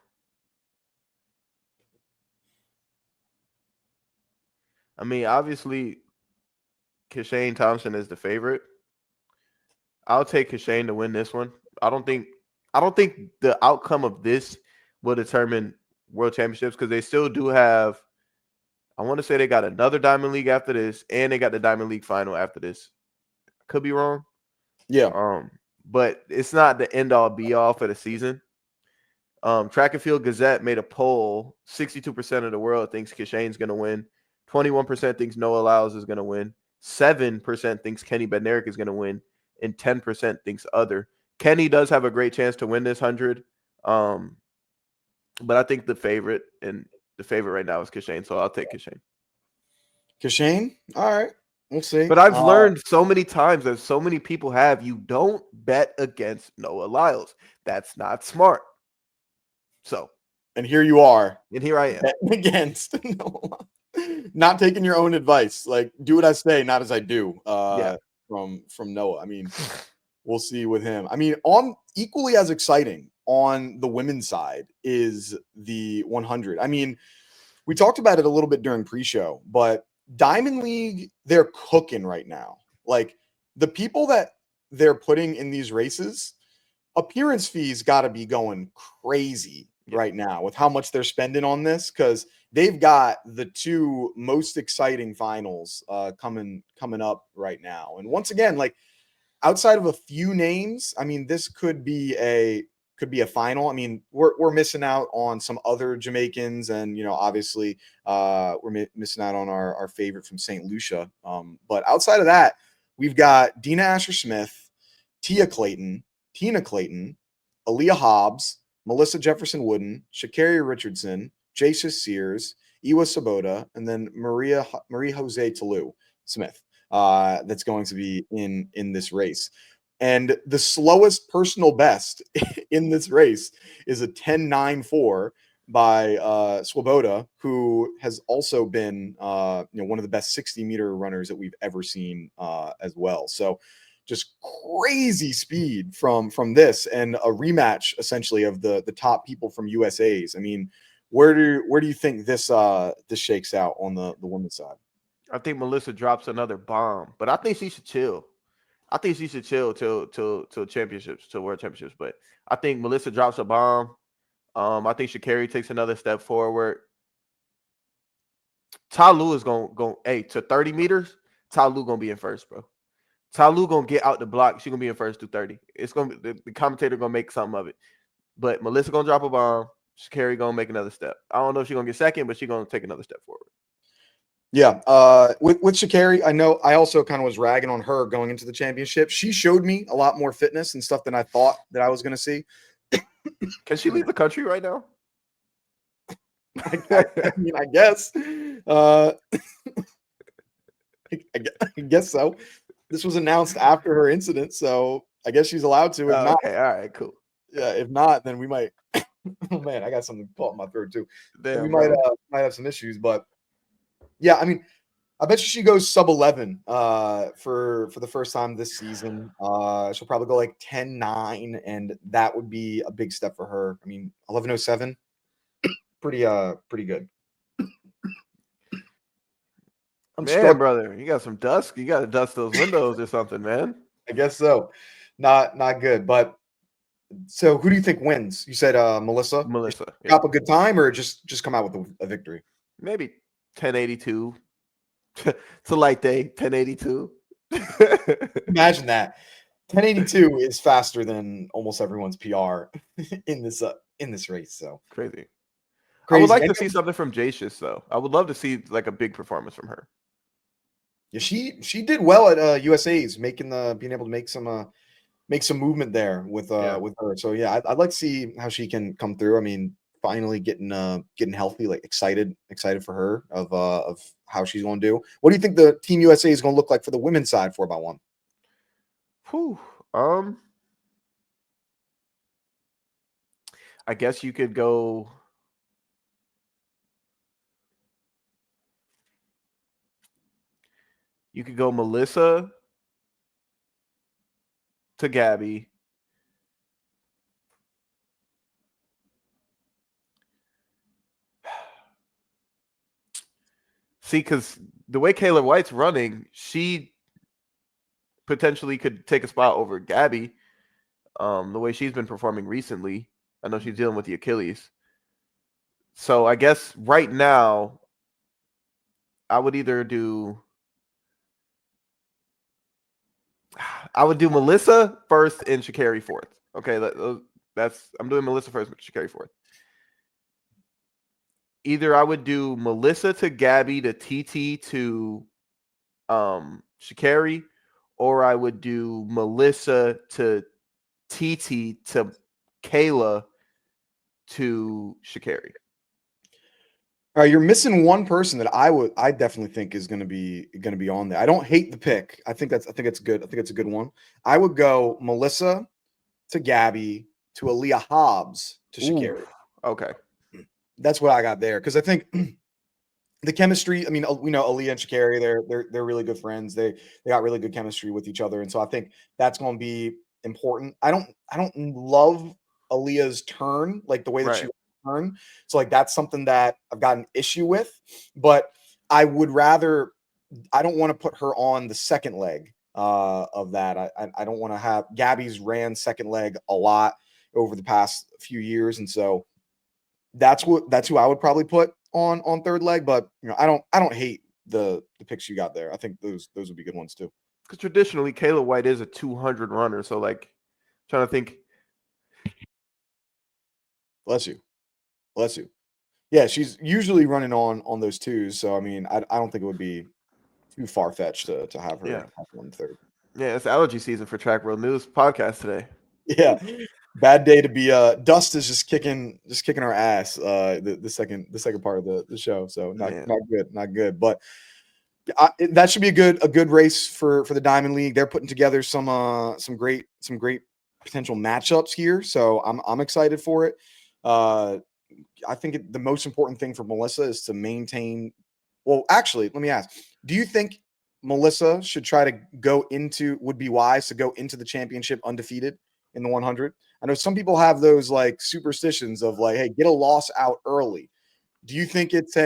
I mean, obviously, Kashane Thompson is the favorite. I'll take Kashane to win this one. I don't think the outcome of this will determine world championships because they still do have. I want to say they got another Diamond League after this, and they got the Diamond League final after this. Could be wrong. Yeah. But it's not the end all be all for the season. Track and Field Gazette made a poll. 62% of the world thinks Kashane's going to win. 21% thinks Noah Lyles is going to win. 7% thinks Kenny Bednarek is going to win. And 10% thinks other. Kenny does have a great chance to win this 100. But I think the favorite right now is Kashane, so I'll take Kashane. Kashane? All right. We'll see. But I've learned so many times, as so many people have, you don't bet against Noah Lyles. That's not smart. So. And here you are. And here I am. Betting against Noah. Not taking your own advice. Like, do what I say, not as I do. From Noah. I mean, we'll see with him. I mean, on equally as exciting on the women's side is the 100. I mean, we talked about it a little bit during pre-show, but Diamond League, they're cooking right now. Like, the people that they're putting in these races, appearance fees got to be going crazy right now with how much they're spending on this, because they've got the two most exciting finals coming up right now. And once again, like outside of a few names, I mean, this could be a final. I mean, we're missing out on some other Jamaicans, and obviously, we're missing out on our favorite from St. Lucia. But outside of that, we've got Dina Asher-Smith, Tia Clayton, Tina Clayton, Aaliyah Hobbs, Melissa Jefferson-Wooden, Sha'Carri Richardson, Jacia Sears, Iwa Sabota, and then Marie Jose Toulouse Smith. That's going to be in this race. And the slowest personal best in this race is a 10.94 by Swoboda, who has also been one of the best 60-meter runners that we've ever seen as well. So just crazy speed from this, and a rematch essentially of the top people from USA's. I mean, where do you think this shakes out on the women's side? I think Melissa drops another bomb, but I think she should chill. I think she should chill till championships, to world championships. But I think Melissa drops a bomb. I think Sha'Carri takes another step forward. Talu is going to 30 meters. Talu gonna be in first, bro. Talu gonna get out the block. She's gonna be in first to 30. It's gonna be the commentator gonna make something of it. But Melissa gonna drop a bomb. Sha'Carri gonna make another step. I don't know if she's gonna get second, but she's gonna take another step forward. Yeah, with Sha'Carri, I know I also kind of was ragging on her going into the championship. She showed me a lot more fitness and stuff than I thought that I was going to see. Can she leave the country right now? I mean, I guess. I guess so. This was announced after her incident, so I guess she's allowed to. If not, okay, all right, cool. Yeah, if not, then we might. Oh man, I got something caught in my throat too. Damn, we might have some issues, but yeah, I mean, I bet you she goes sub 11 for the first time this season. She'll probably go like 10.9, and that would be a big step for her. I mean, 11.07, pretty good. Man, brother, you got some dust. You got to dust those windows or something, man. I guess so. Not good, but so who do you think wins? You said Melissa. Melissa, drop a good time, or just come out with a victory? Maybe 10.82. It's a light day. 10.82. Imagine that. 10.82 is faster than almost everyone's PR in this race. So crazy. Crazy. I would like to see something from Jacia, though. I would love to see like a big performance from her. Yeah, she did well at USA's, being able to make some movement there with her. So yeah, I'd like to see how she can come through. I mean, finally getting healthy, like excited for her of how she's going to do. What do you think the Team USA is going to look like for the women's side 4x1? I guess you could go. You could go Melissa to Gabby. See, because the way Kayla White's running, she potentially could take a spot over Gabby. The way she's been performing recently, I know she's dealing with the Achilles. So I guess right now, I would do Melissa first and Sha'Carri fourth. Okay, I'm doing Melissa first, Sha'Carri fourth. Either I would do Melissa to Gabby to TT to Sha'Carri, or I would do Melissa to TT to Kayla to Sha'Carri. All right, you're missing one person that I definitely think is going to be on there. I don't hate the pick. I think it's good. I think it's a good one. I would go Melissa to Gabby to Aaliyah Hobbs to Sha'Carri. Okay, that's what I got there, because I think the chemistry. I mean, we know Aaliyah and Sha'Carri. They're really good friends. They got really good chemistry with each other, and so I think that's going to be important. I don't love Aaliyah's turn, like the way that she turn. So like that's something that I've got an issue with, but I would rather. I don't want to put her on the second leg of that. I don't want to have Gabby's ran second leg a lot over the past few years, and so that's who I would probably put on third leg, but I don't hate the picks you got there. I think those would be good ones too. Because traditionally, Kayla White is a 200 runner. So, like, trying to think. Bless you. Yeah, she's usually running on those twos. So I mean, I don't think it would be too far fetched to have her have one third. Yeah, it's allergy season for Track World News podcast today. Yeah, bad day to be. Dust is just kicking our ass. The second part of the show. So not good. But that should be a good race for the Diamond League. They're putting together some great potential matchups here. So I'm excited for it. I think the most important thing for Melissa is to maintain. Well, actually, let me ask: do you think Melissa should try to would be wise to go into the championship undefeated in the 100? I know some people have those like superstitions of like, hey, get a loss out early. Do you think it's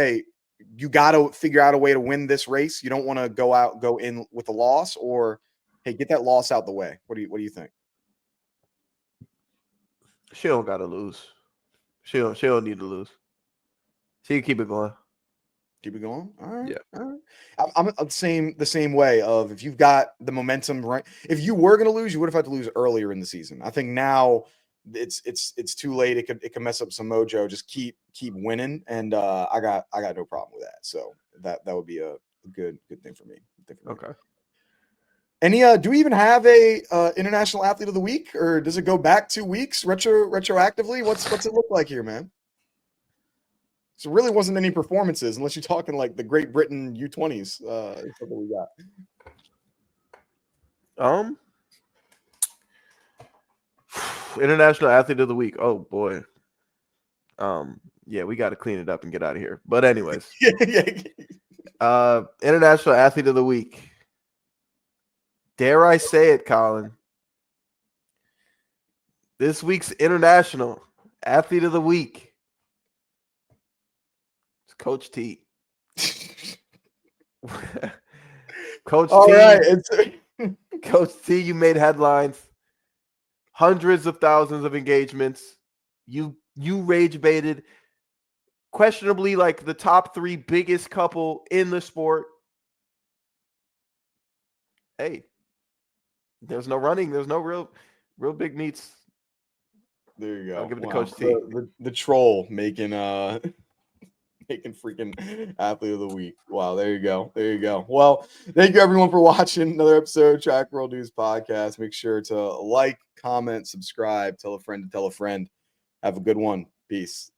you got to figure out a way to win this race? You don't want to go in with a loss, or hey, get that loss out the way. What do you think? She don't got to lose. She don't need to lose. She can keep it going. Keep it going. All right. Yeah. All right. I'm the same way of if you've got the momentum right. If you were going to lose, you would have had to lose earlier in the season. I think now it's too late. It could mess up some mojo. Just keep winning, and I got no problem with that. So that would be a good thing for me. Okay. Any do we even have a international athlete of the week, or does it go back 2 weeks retroactively? What's it look like here, man? So really wasn't any performances unless you're talking like the Great Britain U20s. What we got? International athlete of the week. Oh boy. Yeah, we got to clean it up and get out of here. But anyways, international athlete of the week. Dare I say it, Colin? This week's international athlete of the week. It's Coach T. Coach All T. Right. Coach T, you made headlines. Hundreds of thousands of engagements. You rage baited questionably like the top 3 biggest couple in the sport. Hey, there's no running. There's no real big meets. There you go. I'll give it to Coach T. The troll making freaking athlete of the week. Wow, there you go. Well, thank you everyone for watching another episode of Track World News Podcast. Make sure to like, comment, subscribe, tell a friend to tell a friend. Have a good one. Peace.